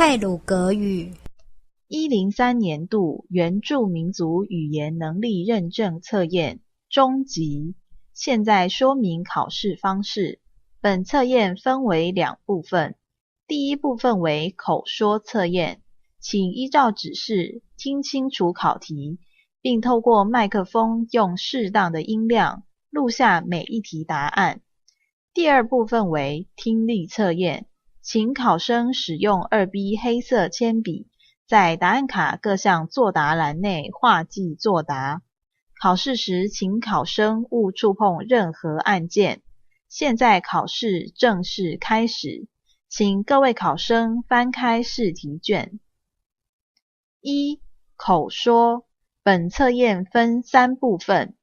太鲁阁语103年度原住民族语言能力认证测验中级，现在说明考试方式。本测验分为2部分，第一部分为口说测验，请依照指示听清楚考题，并透过麦克风用适当的音量录下每一题答案。第二部分为听力测验，请考生使用2B 黑色铅笔在答案卡各项作答栏内画记作答。考试时请考生勿触碰任何按键。现在考试正式开始，请各位考生翻开试题卷。1. 口说，本测验分3部分。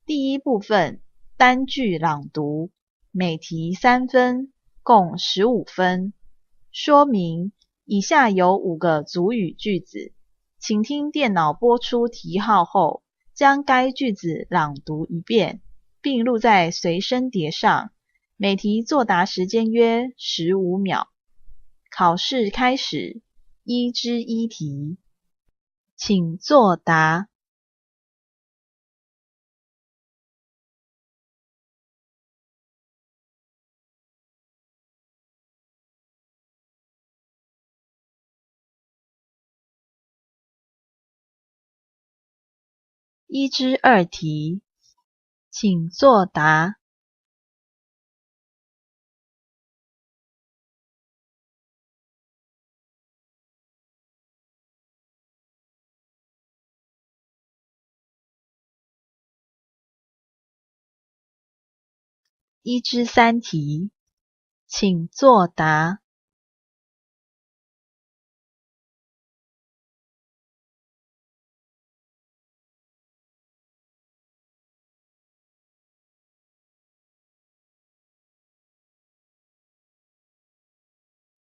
第一部分，单句朗读，每题3分，共15分。说明：以下有5个族语句子，请听电脑播出题号后，将该句子朗读一遍，并录在随身碟上。每题作答时间约15秒。考试开始。1之1题，请作答。1之2题，请作答。1之3题，请作答。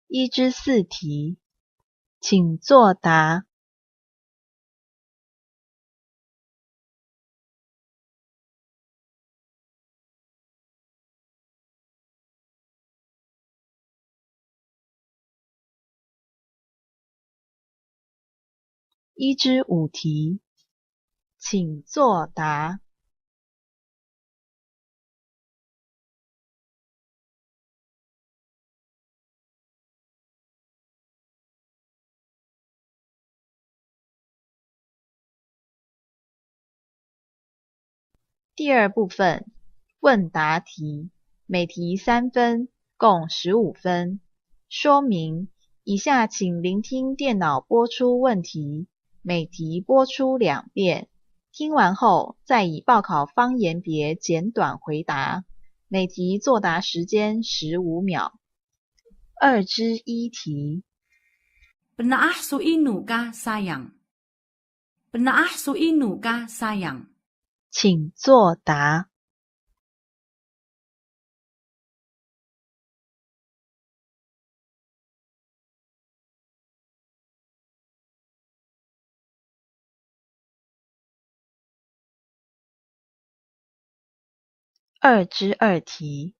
1之4题，请作答。1之5题，请作答。第二部分，问答题，每题3分，共15分。说明：以下请聆听电脑播出问题，每题播出2遍，听完后再以报考方言别简短回答。每题作答时间15秒。2之1题， Pernah suinu ka sayang? Pernah suinu ka sayang? 请作答。2之2题，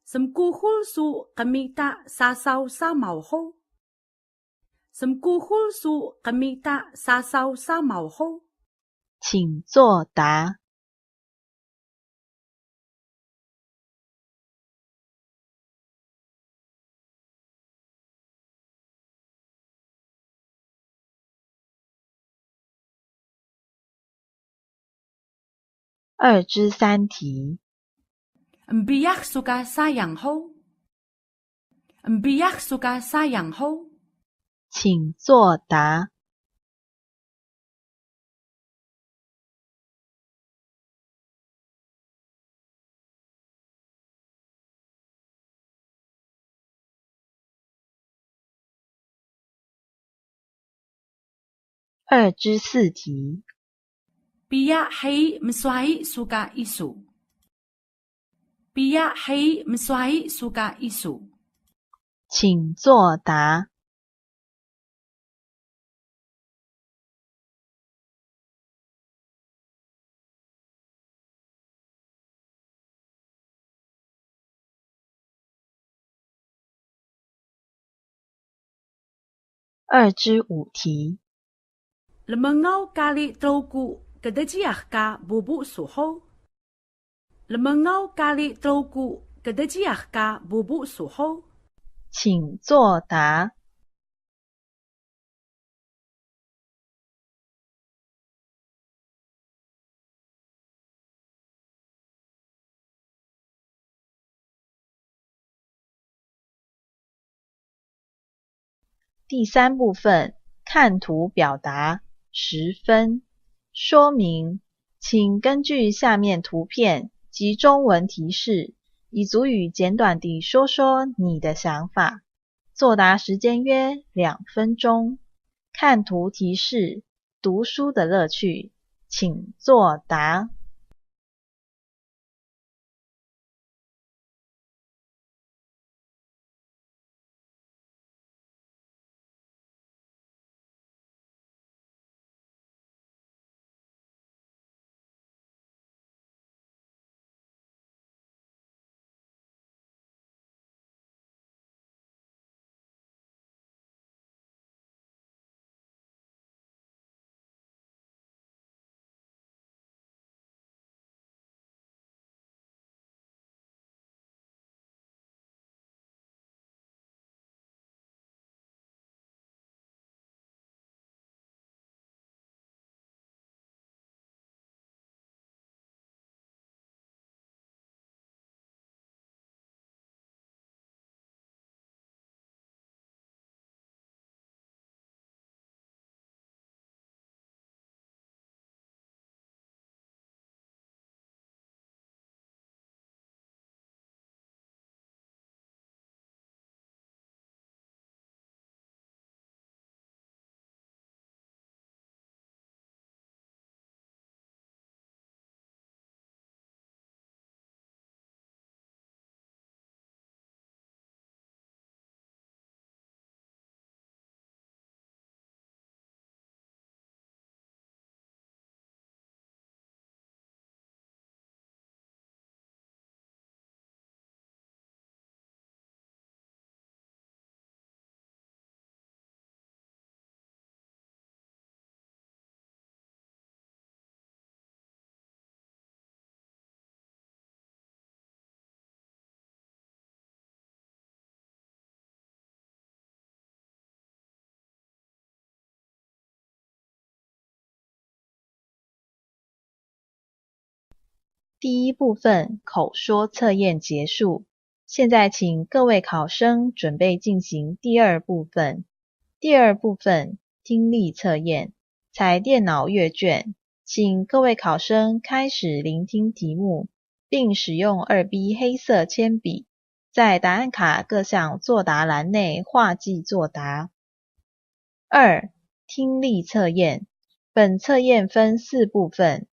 Semkuhul su kamita sasaw sa mauho? Semkuhul su kamita sasaw sa mauho? 请作答。2之3题， Embiyak suka sayang ho? Embiyak suka sayang ho? 请作答。2之4题， Biyak hai meswahi suka isu. Biyak hai meswahi suka isu. 请作答。2之5题。 Lemengau kali telauku kedajiah ka bubuk suho. Lemengau kali telauku kedajiah ka bubuk suho. 请作答。第3部分，看图表达10分。说明，请根据下面图片及中文提示，以族语简短地说说你的想法。作答时间约2分钟。看图提示，读书的乐趣，请作答。第1部分口说测验结束，现在请各位考生准备进行第2部分。第2部分听力测验，采电脑阅卷，请各位考生开始聆听题目，并使用2B 黑色铅笔，在答案卡各项作答栏内画记作答。2. 听力测验，本测验分4部分。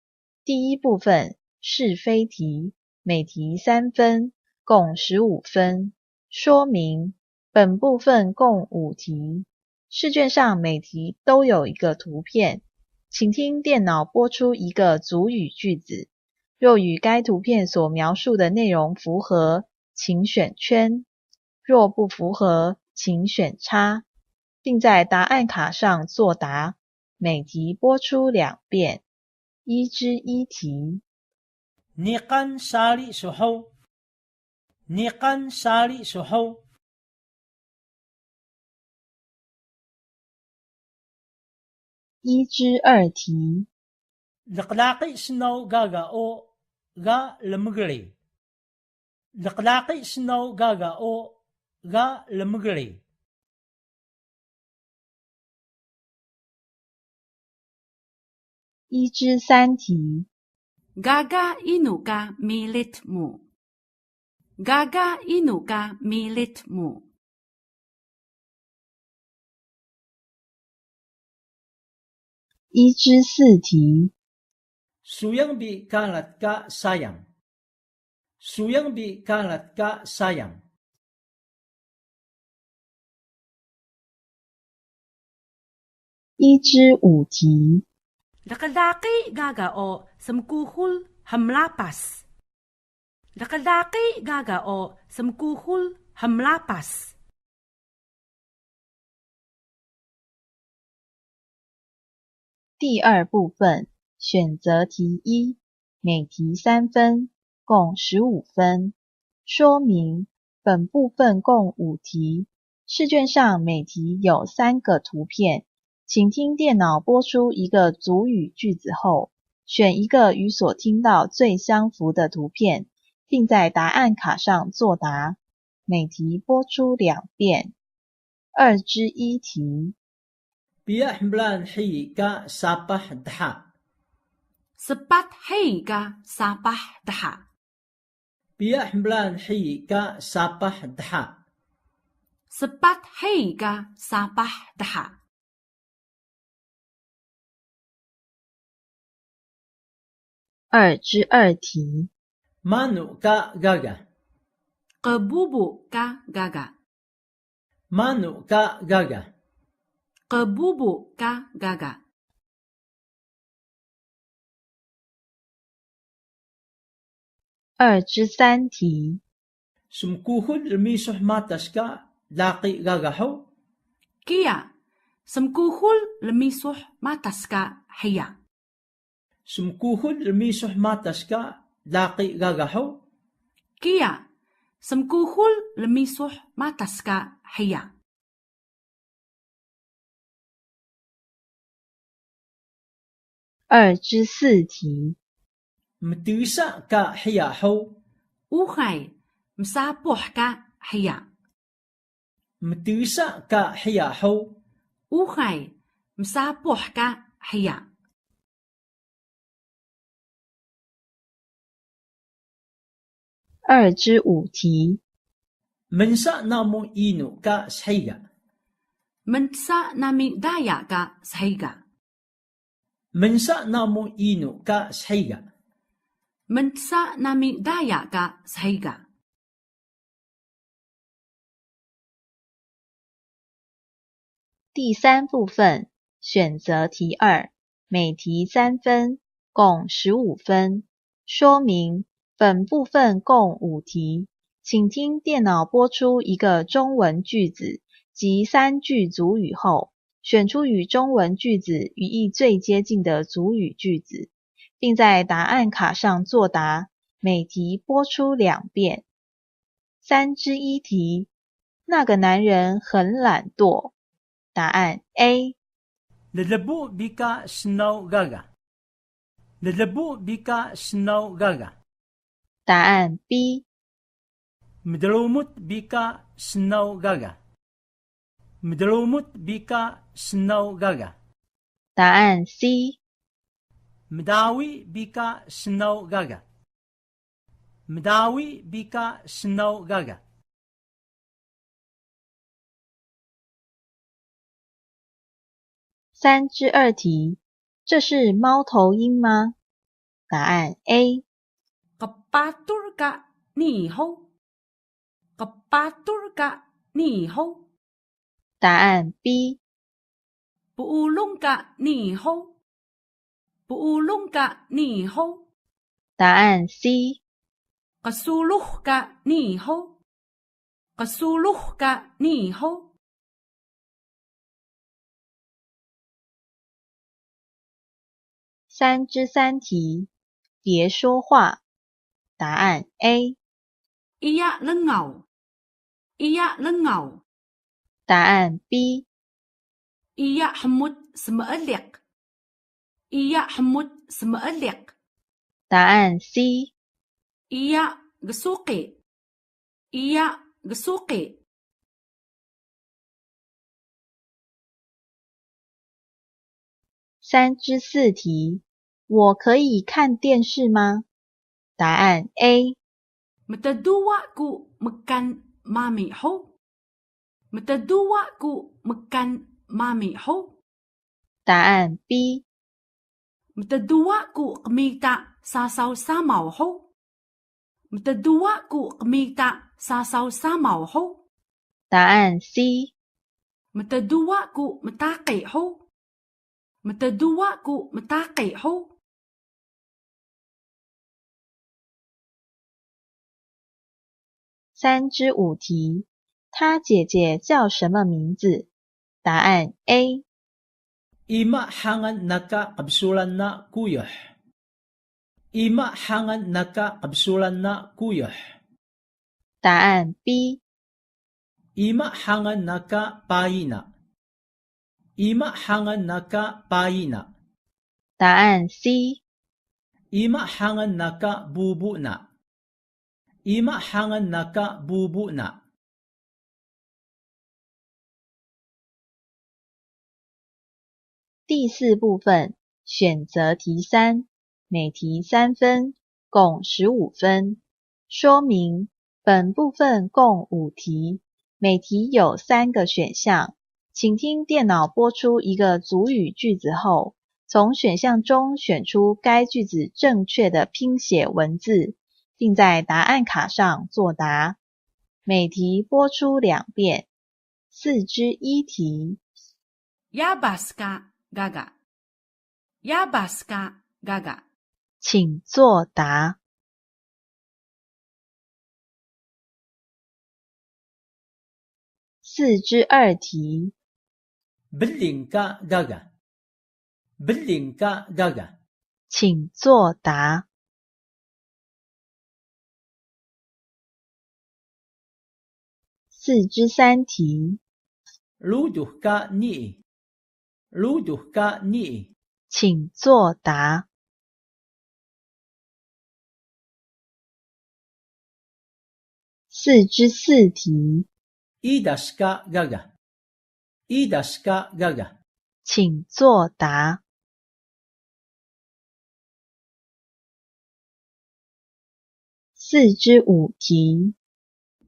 第1部分是非题，每题3分，共15分。说明，本部分共5题。试卷上每题都有一个图片，请听电脑播出一个族语句子，若与该图片所描述的内容符合，请选圈；若不符合，请选叉，并在答案卡上作答。每题播出2遍。1之1题。Niqan sali suho. Niqan sali suho. 1之2题。Liqlaqi snow gaga o ga lemgli. Liqlaqi snow gaga o ga lemgli. 1之3题。Gaga inuka militmu. Gaga inuka militmu. 1之4题。Suyang bi kalat ka sayang. Suyang bi kalat ka sayang. 1之5题。Laki-laki gaga o semkuhul hamlapas. Laki-laki gaga o semkuhul hamlapas. 第二部分选择题1，每题3分，共15分。说明本部分共5题，试卷上每题有3个图片，请听电脑播出一个组语句子后，选一个与所听到最相符的图片，并在答案卡上作答。每题播出2遍。2之1题。بيحملان حيكا سابح دحا Sepat heiga sapah daha. بيحملان حيكا سابح دحا Sepat heiga sapah daha. 2之2题。 مانو كا غاغا Kebubu ka gaga. مانو كا غاغا Kebubu ka gaga. 2之3题。 سمكوهل رميسح ما تسكا لاقي غاغا حو Kia, semkuhul lemisuh mataska hiya. سمكوهل رميسح ما تسكا لاقي غاغا حو Kia, semkuhul lemisuh mataska hiya. 2之4题。 متيسا كا حيا حو Uhay, msapuh ka hiya. متيسا كا حيا حو Uhay, msapuh ka hiya. 2之5题。 منسا نامو إينو كا سحيغا Mensa nami daya ka sahiga. منسا نامو إينو كا سحيغا Mensa nami daya ka sahiga. 第3部分选择题2，每题3分，共15分。说明本部分共5题，请听电脑播出一个中文句子及3句组语后，选出与中文句子语义最接近的组语句子，并在答案卡上作答。每题播出2遍。3之1题。那个男人很懒惰。答案 A。 لدبو بيكا سنو غاغا لدبو بيكا سنو غاغا 答案 B。 مدرومت بيكا سنو غاغا مدرومت بيكا سنو غاغا 答案 C。 مداوي بيكا سنو غاغا مداوي بيكا سنو غاغا 3之2题。这是猫头鹰吗？答案 A。 Kepatur ka ni ho. Kepatur ka ni ho. 答案 B。 Puulong ka ni ho. Puulong ka ni ho. 答案 C。 Kasuluh ka ni ho. Kasuluh ka ni ho. 3之3题。别说话。答案 A。 Iya lengau. Iya lengau. 答案 B。 Iya hemut semeeliq. Iya hemut semeeliq. 答案 C。 Iya gesuqi. Iya gesuqi. 3之4题。我可以看电视吗？答案 A。 Mataduwa ku mekan mami ho. Mataduwa ku mekan mami ho. 答案 B。 Mataduwa ku kemita sasaw samaw ho. Mataduwa ku kemita sasaw samaw ho. 答案 C。 Mataduwa ku metaqi ho. Mataduwa ku metaqi ho. 3之5题。他姐姐叫什么名字？答案 A。Ima hangan nakakapsulan na kuyuh? Ima hangan nakakapsulan na kuyuh? 答案 B。Ima hangan nakapayina? Ima hangan nakapayina? 答案 C。Ima hangan nakabubuna? Ima hangan nakabubuna? 第四部分选择题3，每题3分，共15分。说明本部分共5题，每题有3个选项，请听电脑播出一个族语句子后，从选项中选出该句子正确的拼写文字，并在答案卡上作答。每题播出2遍。4之1题。Yabaska Gaga Yabaska Gaga 请作答。4之2题。Belinka gaga. Belinka gaga. 请作答。4之3题。Luduhka ni. Luduhka ni. 请作答。4之4题。Idaska gaga. Idaska gaga. 请作答。4之5题。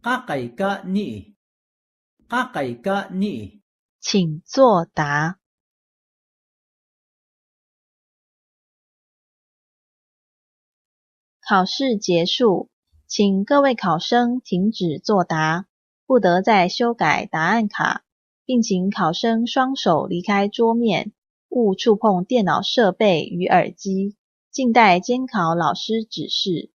Kakayka ni. Kakayka ni. 请作答。考试结束，请各位考生停止作答，不得再修改答案卡，并请考生双手离开桌面，勿触碰电脑设备与耳机，静待监考老师指示。